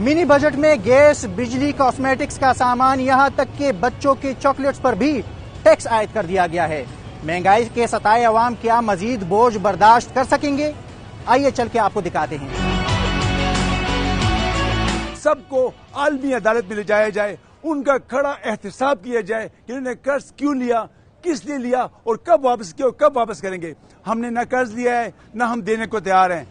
Mini budget में gas, बिजली, cosmetics का सामान, यहाँ तक के बच्चों के चॉकलेट्स पर भी टैक्स आयद कर दिया गया है। महंगाई के सताए अवाम क्या मजीद बोझ बर्दाश्त कर सकेंगे? आइए चल के आपको दिखाते हैं। सबको आलमी अदालत में ले जाया जाए, उनका खड़ा एहतसाब किया जाए कि उन्होंने कर्ज क्यों लिया, किस लिए लिया और कब वापस किया और कब वापस करेंगे। हमने न कर्ज लिया है, न हम देने को तैयार हैं।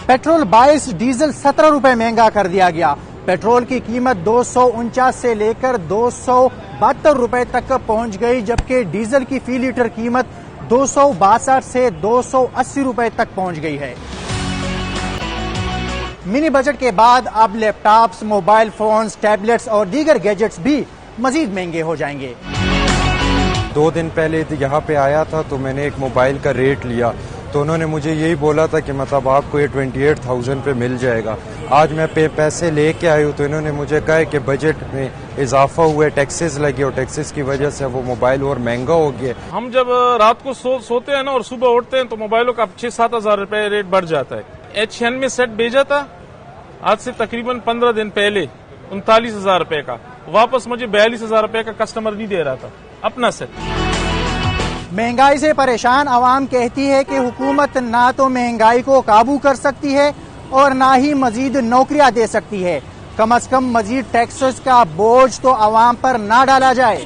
पेट्रोल 22, डीजल 17 रुपए महंगा कर दिया गया। पेट्रोल की कीमत 249 से लेकर 272 रुपए तक पहुंच गई, जबकि डीजल की फी लीटर कीमत 262 से 280 रुपए तक पहुंच गई है। मिनी बजट के बाद अब लैपटॉप्स, मोबाइल फोन्स, टैबलेट्स और दीगर गैजेट्स भी मजीद महंगे हो जाएंगे। 2 दिन पहले यहाँ पे आया था तो मैंने एक मोबाइल का रेट लिया तो उन्होंने मुझे यही बोला था कि मतलब आपको ये 28,000 पे मिल जाएगा। आज मैं पैसे लेके आया हूँ तो इन्होंने मुझे कहा कि बजट में इजाफा हुआ है, टैक्सेस लगे और टैक्सेस की वजह से वो मोबाइल और महंगा हो गया। हम जब रात को सोते हैं ना और सुबह उठते हैं तो मोबाइलों का 6-7 हजार रुपए रेट बढ़ जाता है। H1 में सेट भेजा था आज से तकरीबन 15 दिन पहले 39,000 रुपए का, वापस मुझे 42,000 रुपए का कस्टमर नहीं दे रहा था अपना सेट। महंगाई से परेशान आवाम कहती है कि हुकूमत ना तो महंगाई को काबू कर सकती है और ना ही मजीद नौकरियां दे सकती है। कम से कम मजीद टैक्सेस का बोझ तो आवाम पर ना डाला जाए।